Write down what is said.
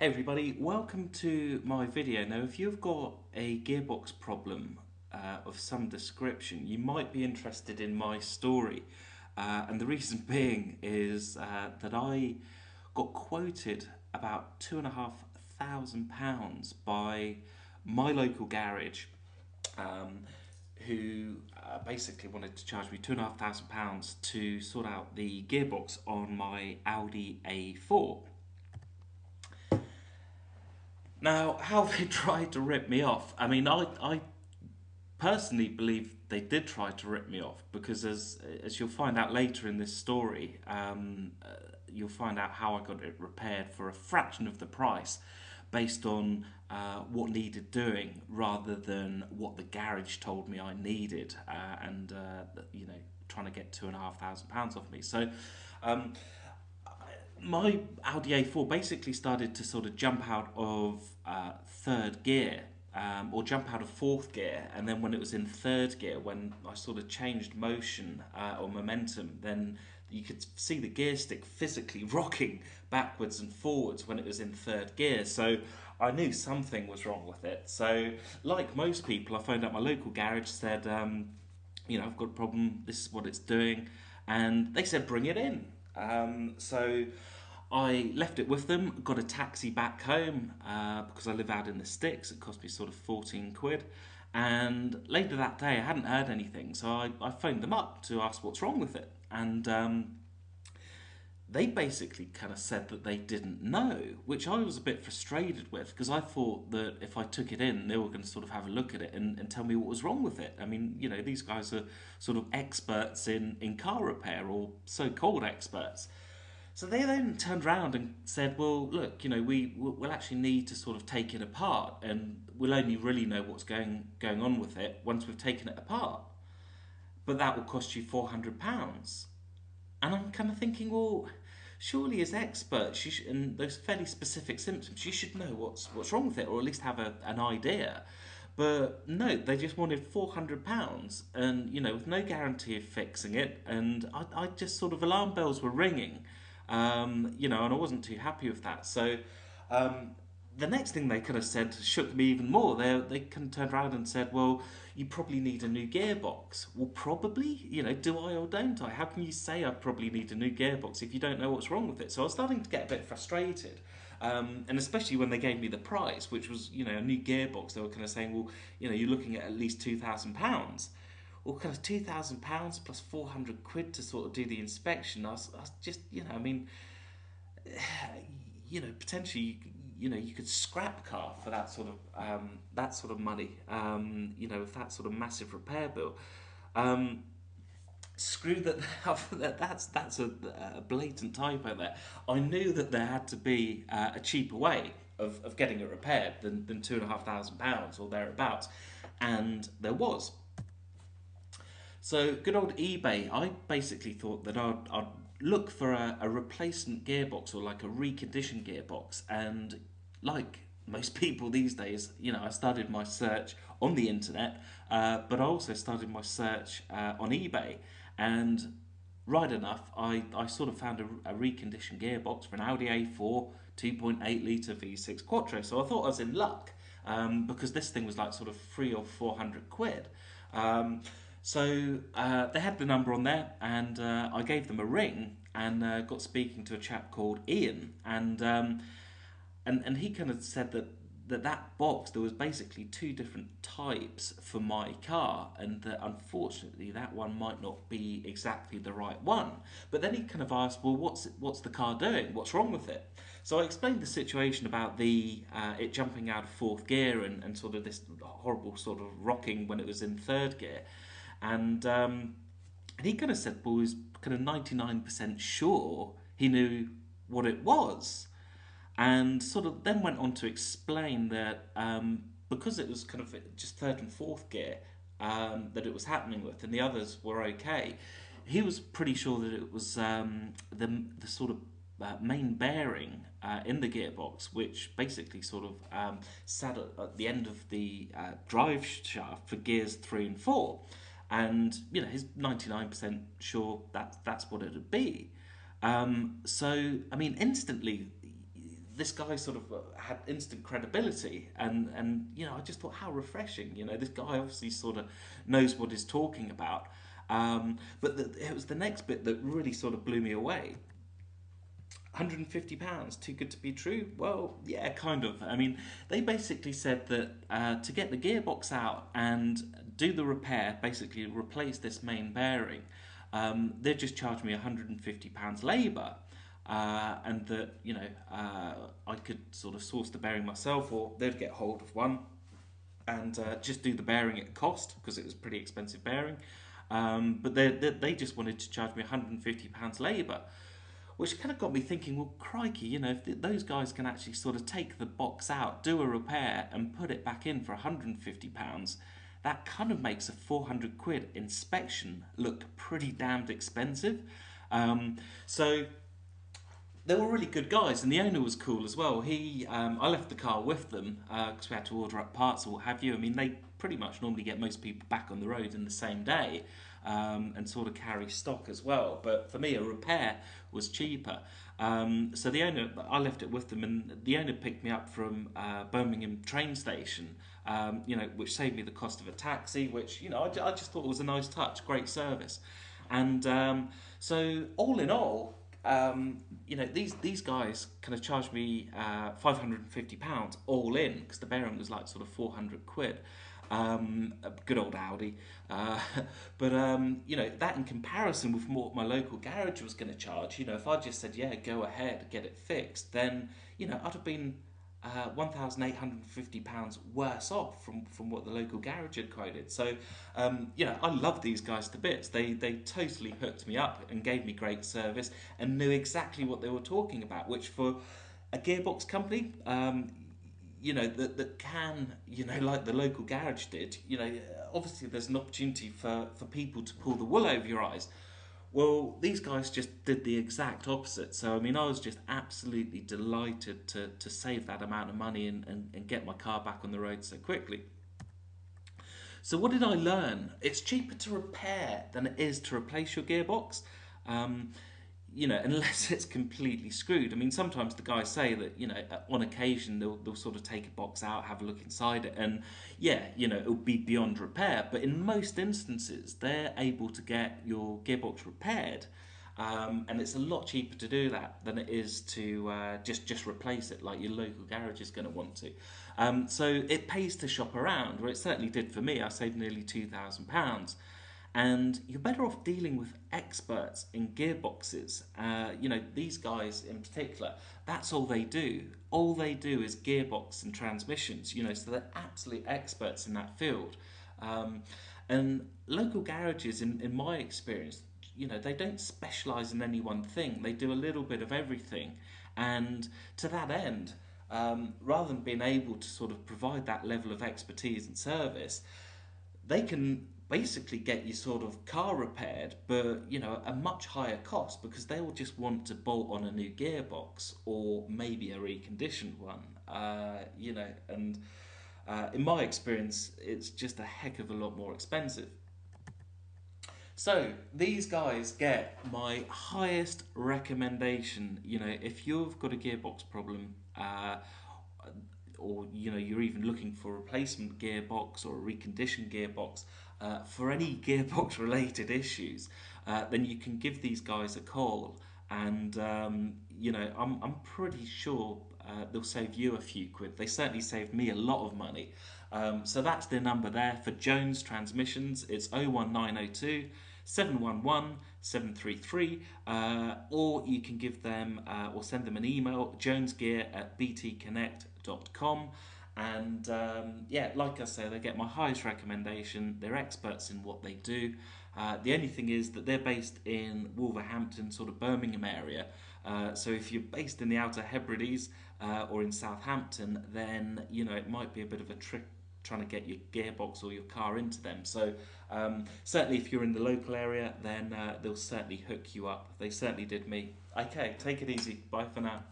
Hey everybody, welcome to my video. Now if you've got a gearbox problem of some description, you might be interested in my story. And the reason being is that I got quoted about £2,500 by my local garage, um, who basically wanted to charge me £2,500 to sort out the gearbox on my Audi A4. Now, how they tried to rip me off, I personally believe they did try to rip me off because, as you'll find out later in this story, you'll find out how I got it repaired for a fraction of the price based on what needed doing rather than what the garage told me I needed, and trying to get £2,500 off me. So, um, my Audi A4 basically started to sort of jump out of third gear, or jump out of fourth gear, and then when it was in third gear, when I sort of changed motion or momentum, then you could see the gear stick physically rocking backwards and forwards when it was in third gear. So I knew something was wrong with it. So, like most people, I phoned up my local garage, said, I've got a problem, this is what it's doing, and they said, bring it in. So I left it with them, got a taxi back home because I live out in the sticks. It cost me sort of 14 quid. And later that day, I hadn't heard anything, so I phoned them up to ask what's wrong with it. And they basically kind of said that they didn't know, which I was a bit frustrated with because I thought that if I took it in, they were going to sort of have a look at it and tell me what was wrong with it. I mean, these guys are sort of experts in car repair, or so-called experts. So they then turned around and said, well, look, we'll actually need to sort of take it apart, and we'll only really know what's going on with it once we've taken it apart. But that will cost you £400. And I'm kind of thinking, well, surely as experts, and those fairly specific symptoms, you should know what's wrong with it, or at least have an idea. But no, they just wanted £400, and with no guarantee of fixing it. And I just sort of alarm bells were ringing, and I wasn't too happy with that. So um, the next thing they could have said shook me even more. They kind of turned around and said, well, you probably need a new gearbox. Well, probably, do I or don't I? How can you say I probably need a new gearbox if you don't know what's wrong with it? So I was starting to get a bit frustrated. And especially when they gave me the price, which was, a new gearbox, they were kind of saying, well, you're looking at least £2,000. Well, kind of £2,000 plus 400 quid to sort of do the inspection. I was just, potentially, you could scrap a car for that sort of money. With that sort of massive repair bill. Screw that. That's a blatant typo there. I knew that there had to be a cheaper way of getting it repaired than £2,500 or thereabouts, and there was. So good old eBay, I basically thought that I'd look for a replacement gearbox, or like a reconditioned gearbox, and like most people these days, I started my search on the internet, but I also started my search on eBay, and right enough, I sort of found a reconditioned gearbox for an Audi A4 2.8 litre V6 Quattro, so I thought I was in luck, because this thing was like sort of 300 or 400 quid. They had the number on there, and I gave them a ring, and got speaking to a chap called Ian, and he kind of said that box, there was basically two different types for my car, and that unfortunately that one might not be exactly the right one. But then he kind of asked, well, what's the car doing? What's wrong with it? So I explained the situation about the it jumping out of fourth gear, and sort of this horrible sort of rocking when it was in third gear. And he kind of said, well, he was kind of 99% sure he knew what it was. And sort of then went on to explain that because it was kind of just third and fourth gear that it was happening with, and the others were okay, he was pretty sure that it was the sort of main bearing in the gearbox, which basically sort of sat at the end of the drive shaft for gears 3 and 4. And he's 99% sure that's what it would be. So I mean, instantly this guy sort of had instant credibility, and I just thought how refreshing. This guy obviously sort of knows what he's talking about. But it was the next bit that really sort of blew me away. £150, too good to be true? Well, yeah, kind of. I mean, they basically said that to get the gearbox out and do the repair, basically replace this main bearing, they've just charged me £150 labour. And that, I could sort of source the bearing myself, or they'd get hold of one and just do the bearing at cost because it was pretty expensive bearing. But they just wanted to charge me £150 labour, which kind of got me thinking, well, crikey, if those guys can actually sort of take the box out, do a repair, and put it back in for £150, that kind of makes a 400 quid inspection look pretty damned expensive. So they were really good guys, and the owner was cool as well. I left the car with them because we had to order up parts or what have you. I mean, they pretty much normally get most people back on the road in the same day, and sort of carry stock as well. But for me, a repair was cheaper. So I left it with them, and the owner picked me up from Birmingham train station. Which saved me the cost of a taxi, which I just thought was a nice touch, great service, and so all in all. These guys kind of charged me £550 all in because the bearing was like sort of 400 quid. A good old Audi, but that in comparison with what my local garage was going to charge. If I just said yeah, go ahead, get it fixed, then I'd have been £1,850 worse off from what the local garage had quoted. So, I love these guys to bits. They totally hooked me up and gave me great service and knew exactly what they were talking about, which for a gearbox company, that can, like the local garage did, obviously there's an opportunity for people to pull the wool over your eyes. Well, these guys just did the exact opposite. So, I mean, I was just absolutely delighted to save that amount of money and get my car back on the road so quickly. So, what did I learn? It's cheaper to repair than it is to replace your gearbox. Um, unless it's completely screwed. I mean, sometimes the guys say that, on occasion they'll sort of take a box out, have a look inside it, and yeah, it'll be beyond repair. But in most instances, they're able to get your gearbox repaired, and it's a lot cheaper to do that than it is to just replace it like your local garage is going to want to. So it pays to shop around, or it certainly did for me. I saved nearly £2,000. And you're better off dealing with experts in gearboxes. These guys in particular, that's all they do. All they do is gearbox and transmissions, so they're absolute experts in that field. And local garages, in my experience, they don't specialise in any one thing. They do a little bit of everything. And to that end, rather than being able to sort of provide that level of expertise and service, they can basically get your sort of car repaired, but a much higher cost because they will just want to bolt on a new gearbox or maybe a reconditioned one. And in my experience, it's just a heck of a lot more expensive. So these guys get my highest recommendation. If you've got a gearbox problem, or you're even looking for a replacement gearbox or a reconditioned gearbox, for any gearbox related issues, then you can give these guys a call, and I'm pretty sure they'll save you a few quid. They certainly saved me a lot of money. So that's their number there for Jones Transmissions. It's 01902 711 733, or you can give them or send them an email, jonesgear@btconnect.com. And like I say, they get my highest recommendation. They're experts in what they do. The only thing is that they're based in Wolverhampton, sort of Birmingham area. So if you're based in the Outer Hebrides or in Southampton, then it might be a bit of a trick trying to get your gearbox or your car into them. So certainly if you're in the local area, then they'll certainly hook you up. They certainly did me. Okay, take it easy. Bye for now.